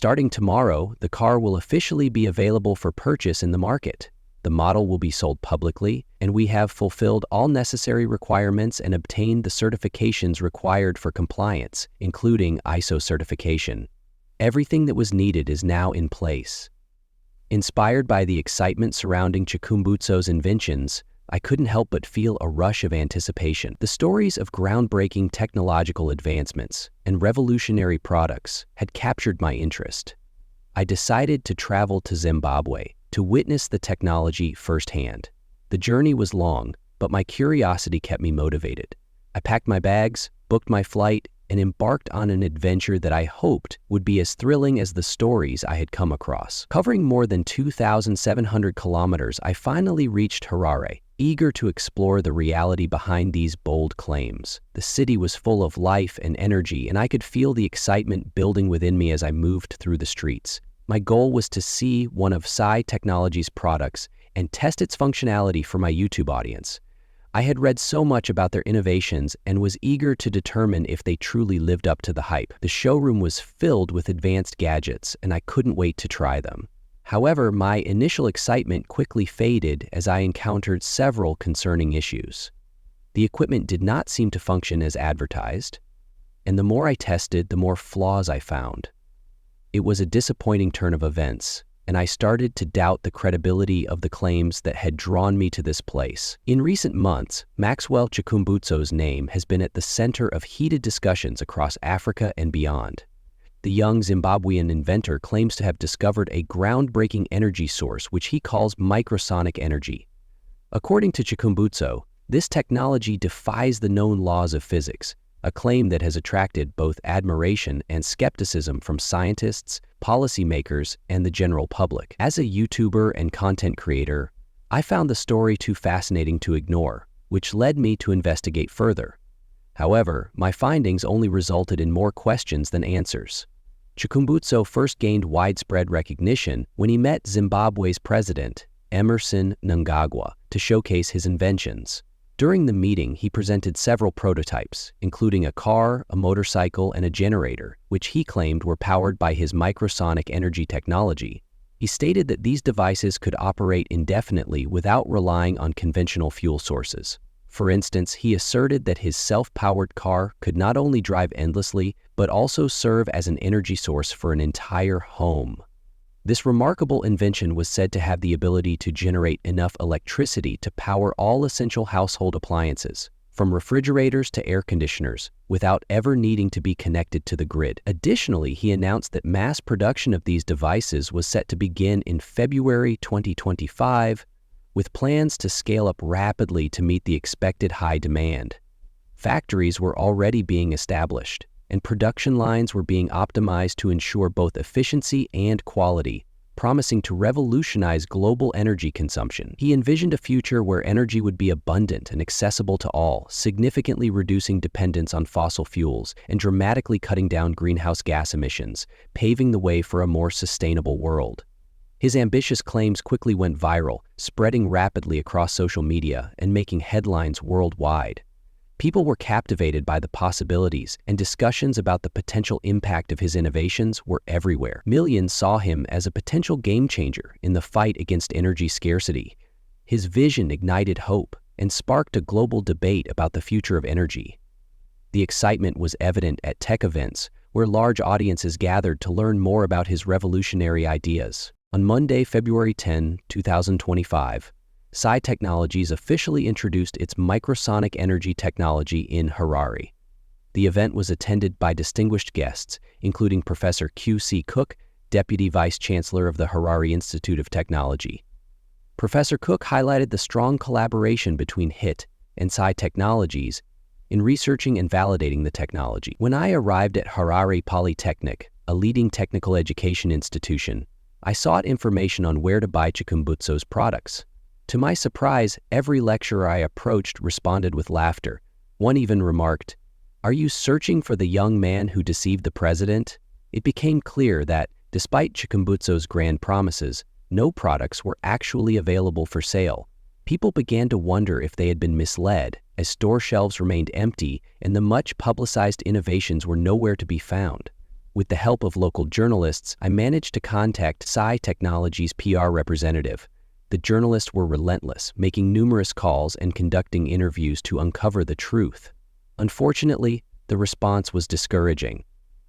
Starting tomorrow, the car will officially be available for purchase in the market. The model will be sold publicly, and we have fulfilled all necessary requirements and obtained the certifications required for compliance, including ISO certification. Everything that was needed is now in place. Inspired by the excitement surrounding Chikumbutso's inventions, I couldn't help but feel a rush of anticipation. The stories of groundbreaking technological advancements and revolutionary products had captured my interest. I decided to travel to Zimbabwe to witness the technology firsthand. The journey was long, but my curiosity kept me motivated. I packed my bags, booked my flight, and embarked on an adventure that I hoped would be as thrilling as the stories I had come across. Covering more than 2,700 kilometers, I finally reached Harare, eager to explore the reality behind these bold claims. The city was full of life and energy, and I could feel the excitement building within me as I moved through the streets. My goal was to see one of Saith Technologies' products and test its functionality for my YouTube audience. I had read so much about their innovations and was eager to determine if they truly lived up to the hype. The showroom was filled with advanced gadgets, and I couldn't wait to try them. However, my initial excitement quickly faded as I encountered several concerning issues. The equipment did not seem to function as advertised, and the more I tested, the more flaws I found. It was a disappointing turn of events, and I started to doubt the credibility of the claims that had drawn me to this place. In recent months, Maxwell Chikumbutso's name has been at the center of heated discussions across Africa and beyond. The young Zimbabwean inventor claims to have discovered a groundbreaking energy source which he calls Microsonic Energy. According to Chikumbutso, this technology defies the known laws of physics, a claim that has attracted both admiration and skepticism from scientists, policymakers, and the general public. As a YouTuber and content creator, I found the story too fascinating to ignore, which led me to investigate further. However, my findings only resulted in more questions than answers. Chikumbutso first gained widespread recognition when he met Zimbabwe's president, Emmerson Mnangagwa, to showcase his inventions. During the meeting, he presented several prototypes, including a car, a motorcycle, and a generator, which he claimed were powered by his Microsonic Energy technology. He stated that these devices could operate indefinitely without relying on conventional fuel sources. For instance, he asserted that his self-powered car could not only drive endlessly, but also serve as an energy source for an entire home. This remarkable invention was said to have the ability to generate enough electricity to power all essential household appliances, from refrigerators to air conditioners, without ever needing to be connected to the grid. Additionally, he announced that mass production of these devices was set to begin in February 2025, with plans to scale up rapidly to meet the expected high demand. Factories were already being established, and production lines were being optimized to ensure both efficiency and quality, promising to revolutionize global energy consumption. He envisioned a future where energy would be abundant and accessible to all, significantly reducing dependence on fossil fuels and dramatically cutting down greenhouse gas emissions, paving the way for a more sustainable world. His ambitious claims quickly went viral, spreading rapidly across social media and making headlines worldwide. People were captivated by the possibilities, and discussions about the potential impact of his innovations were everywhere. Millions saw him as a potential game-changer in the fight against energy scarcity. His vision ignited hope and sparked a global debate about the future of energy. The excitement was evident at tech events, where large audiences gathered to learn more about his revolutionary ideas. On Monday, February 10, 2025, Saith Technologies officially introduced its Microsonic Energy technology in Harare. The event was attended by distinguished guests, including Professor Q.C. Cook, Deputy Vice Chancellor of the Harare Institute of Technology. Professor Cook highlighted the strong collaboration between HIT and Saith Technologies in researching and validating the technology. When I arrived at Harare Polytechnic, a leading technical education institution, I sought information on where to buy Chikumbutso's products. To my surprise, every lecturer I approached responded with laughter. One even remarked, "Are you searching for the young man who deceived the president?" It became clear that, despite Chikumbutso's grand promises, no products were actually available for sale. People began to wonder if they had been misled, as store shelves remained empty and the much publicized innovations were nowhere to be found. With the help of local journalists, I managed to contact Saith Technologies' PR representative. The journalists were relentless, making numerous calls and conducting interviews to uncover the truth. Unfortunately, the response was discouraging.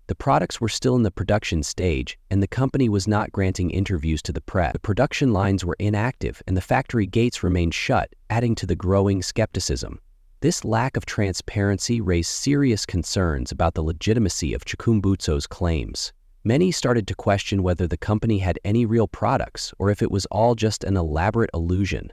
The products were still in the production stage, and the company was not granting interviews to the press. The production lines were inactive, and the factory gates remained shut, adding to the growing skepticism. This lack of transparency raised serious concerns about the legitimacy of Chikumbutso's claims. Many started to question whether the company had any real products or if it was all just an elaborate illusion.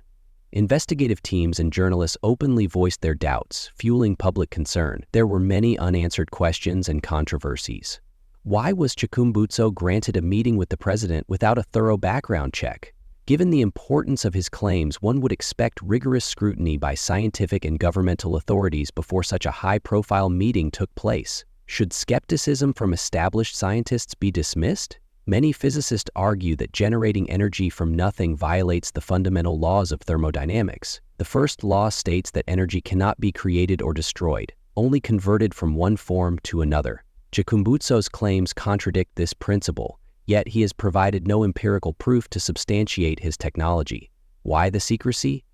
Investigative teams and journalists openly voiced their doubts, fueling public concern. There were many unanswered questions and controversies. Why was Chikumbutso granted a meeting with the president without a thorough background check? Given the importance of his claims, one would expect rigorous scrutiny by scientific and governmental authorities before such a high-profile meeting took place. Should skepticism from established scientists be dismissed? Many physicists argue that generating energy from nothing violates the fundamental laws of thermodynamics. The first law states that energy cannot be created or destroyed, only converted from one form to another. Chikumbutso's claims contradict this principle, yet he has provided no empirical proof to substantiate his technology. Why the secrecy?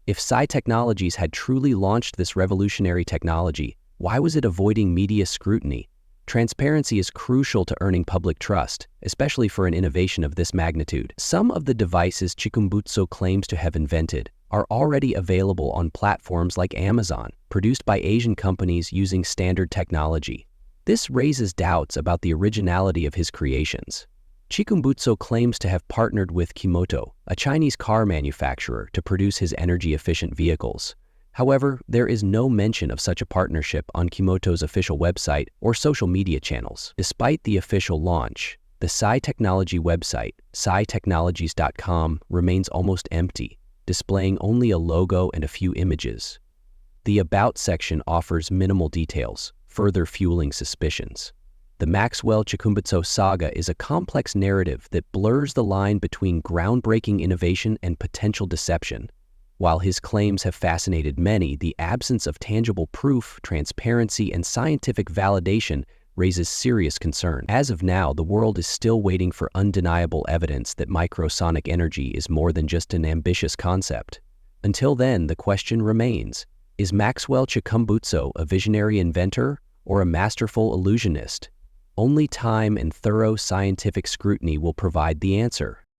If Saith Technologies had truly launched this revolutionary technology, why was it avoiding media scrutiny? Transparency is crucial to earning public trust, especially for an innovation of this magnitude. Some of the devices Chikumbutso claims to have invented are already available on platforms like Amazon, produced by Asian companies using standard technology. This raises doubts about the originality of his creations. Chikumbutso claims to have partnered with Kimoto, a Chinese car manufacturer, to produce his energy-efficient vehicles. However, there is no mention of such a partnership on Kimoto's official website or social media channels. Despite the official launch, the Saith Technology website, saithtechnologies.com, remains almost empty, displaying only a logo and a few images. The About section offers minimal details, further fueling suspicions. The Maxwell Chikumbutso saga is a complex narrative that blurs the line between groundbreaking innovation and potential deception. While his claims have fascinated many, the absence of tangible proof, transparency, and scientific validation raises serious concern. As of now, the world is still waiting for undeniable evidence that Microsonic Energy is more than just an ambitious concept. Until then, the question remains: is Maxwell Chikumbutso a visionary inventor or a masterful illusionist? Only time and thorough scientific scrutiny will provide the answer.